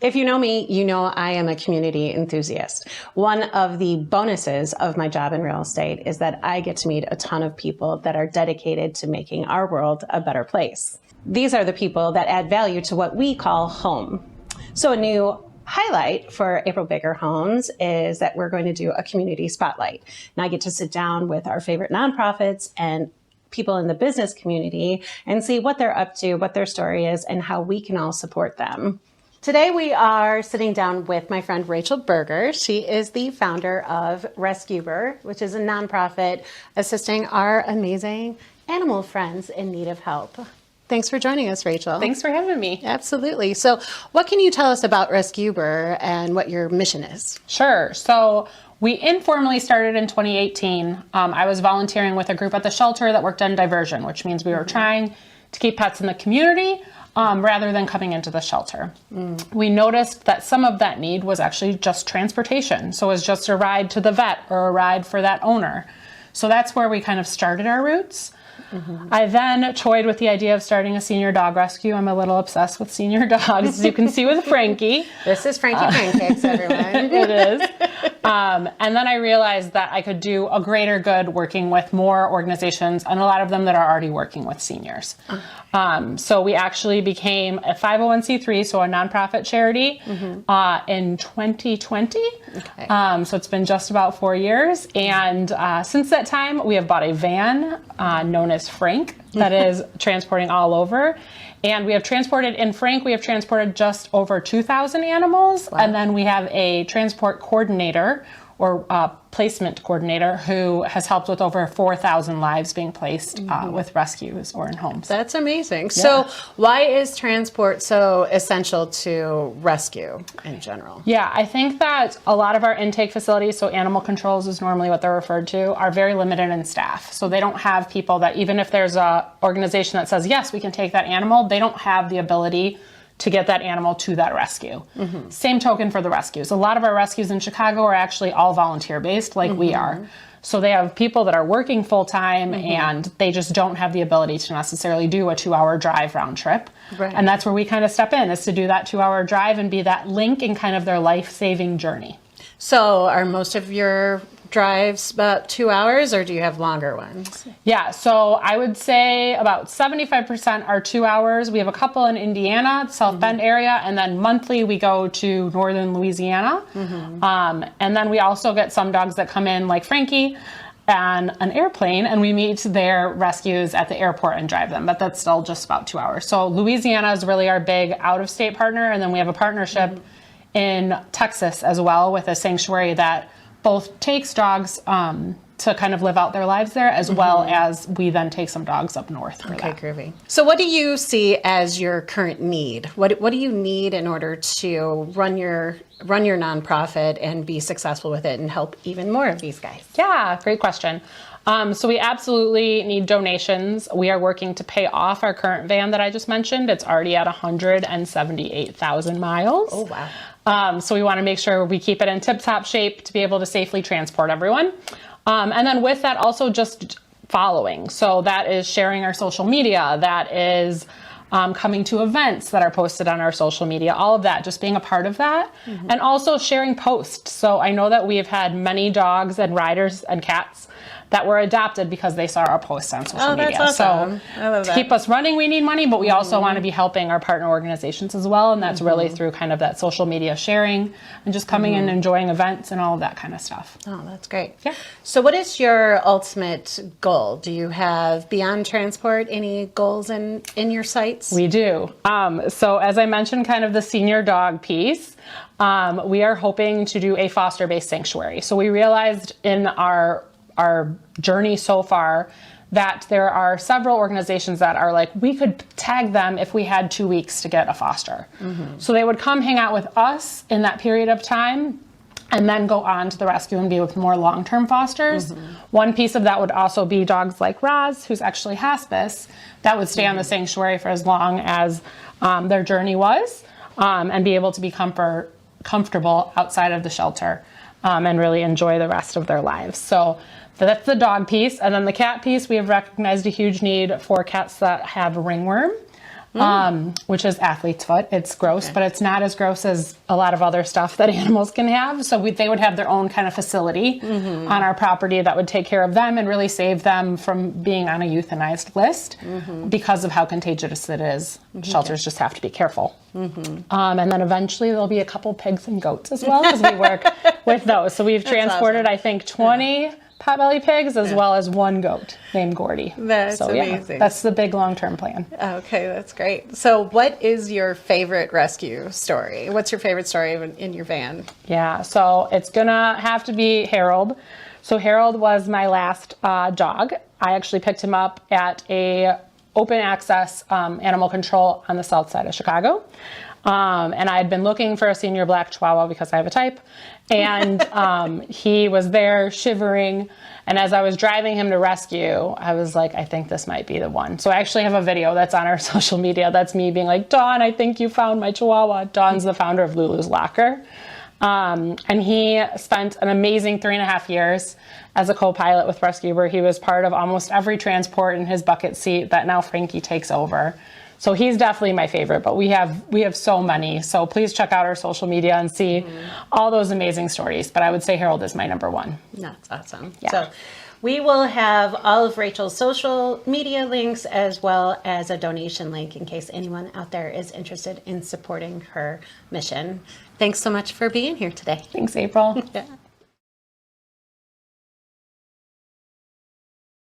If you know me, you know I am a community enthusiast. One of the bonuses of my job in real estate is that I get to meet a ton of people that are dedicated to making our world a better place. These are the people that add value to what we call home. So a new highlight for April Baker Homes is that we're going to do a community spotlight. And I get to sit down with our favorite nonprofits and people in the business community and see what they're up to, what their story is, and how we can all support them. Today we are sitting down with my friend Rachel Berger. She is the founder of Rescueber, which is a nonprofit assisting our amazing animal friends in need of help. Thanks for joining us, Rachel. Thanks for having me. Absolutely. So what can you tell us about Rescueber and what your mission is? Sure. So we informally started in 2018. I was volunteering with a group at the shelter that worked on diversion, which means we were trying to keep pets in the community rather than coming into the shelter. We noticed that some of that need was actually just transportation. So it was just a ride to the vet or a ride for that owner. So that's where we kind of started our roots. I then toyed with the idea of starting a senior dog rescue. I'm a little obsessed with senior dogs, as you can see with Frankie. This is Frankie Pancakes, everyone. It is. And then I realized that I could do a greater good working with more organizations, and a lot of them that are already working with seniors. So we actually became a 501c3, so a nonprofit charity, in 2020. Okay. So it's been just about 4 years. And since that time, we have bought a van known as Frank that is transporting all over. And we have transported, in Frank, we have transported just over 2,000 animals. Wow. And then we have a transport coordinator or placement coordinator who has helped with over 4,000 lives being placed with rescues or in homes. That's amazing. Yeah. So why is transport so essential to rescue in general? Yeah, I think that a lot of our intake facilities, so animal controls is normally what they're referred to, are very limited in staff. So they don't have people that, even if there's an organization that says, yes, we can take that animal, they don't have the ability to get that animal to that rescue. Same token for the rescues. A lot of our rescues in Chicago are actually all volunteer-based, like we are. So they have people that are working full-time and they just don't have the ability to necessarily do a 2-hour drive round trip. Right. And that's where we kind of step in, is to do that 2-hour drive and be that link in kind of their life-saving journey. So are most of your drives about 2 hours, or do you have longer ones? Yeah, so I would say about 75% are 2 hours. We have a couple in Indiana, South Bend area, and then monthly we go to northern Louisiana. And then we also get some dogs that come in, like Frankie, on an airplane, and we meet their rescues at the airport and drive them, but that's still just about 2 hours. So Louisiana is really our big out-of-state partner, and then we have a partnership in Texas as well with a sanctuary that both takes dogs to kind of live out their lives there, as well as we then take some dogs up north for that. Okay, groovy. So what do you see as your current need? What do you need in order to run your nonprofit and be successful with it and help even more of these guys? Yeah, great question. So we absolutely need donations. We are working to pay off our current van that I just mentioned. It's already at 178,000 miles. Oh, wow. So we want to make sure we keep it in tip-top shape to be able to safely transport everyone. And then with that, also just following. So that is sharing our social media. That is coming to events that are posted on our social media. All of that, just being a part of that. And also sharing posts. So I know that we have had many dogs and riders and cats that were adopted because they saw our posts on social media. That's awesome. So to keep us running, we need money, but we also want to be helping our partner organizations as well. And that's really through kind of that social media sharing and just coming and enjoying events and all of that kind of stuff. Oh, that's great. Yeah. So what is your ultimate goal? Do you have, beyond transport, any goals in your sights? We do. So as I mentioned, kind of the senior dog piece, we are hoping to do a foster-based sanctuary. So we realized in our journey so far that there are several organizations that are like, we could tag them if we had 2 weeks to get a foster. So they would come hang out with us in that period of time and then go on to the rescue and be with more long-term fosters. One piece of that would also be dogs like Roz, who's actually hospice, that would stay on the sanctuary for as long as their journey was and be able to be comfortable outside of the shelter and really enjoy the rest of their lives. So that's the dog piece. And then the cat piece, we have recognized a huge need for cats that have ringworm. which is athlete's foot. It's gross, but it's not as gross as a lot of other stuff that animals can have. So they would have their own kind of facility on our property that would take care of them and really save them from being on a euthanized list because of how contagious it is. Shelters just have to be careful. And then eventually there'll be a couple pigs and goats as well as we work with those. So we've transported, I think, 20 potbelly pigs as well as one goat named Gordy. That's amazing. That's the big long-term plan. Okay, that's great. So what is your favorite rescue story? What's your favorite story in your van? Yeah, so it's gonna have to be Harold. So Harold was my last dog. I actually picked him up at a open access animal control on the south side of Chicago. And I had been looking for a senior black Chihuahua because I have a type. And he was there shivering. And as I was driving him to rescue, I was like, I think this might be the one. So I actually have a video that's on our social media. That's me being like, Dawn, I think you found my Chihuahua. Dawn's the founder of Lulu's Locker. And he spent an amazing 3.5 years as a co-pilot with Rescueber. He was part of almost every transport in his bucket seat that now Frankie takes over. So he's definitely my favorite, but we have so many. So please check out our social media and see all those amazing stories. But I would say Harold is my number one. That's awesome. Yeah. So we will have all of Rachel's social media links as well as a donation link in case anyone out there is interested in supporting her mission. Thanks so much for being here today. Thanks, April. Yeah.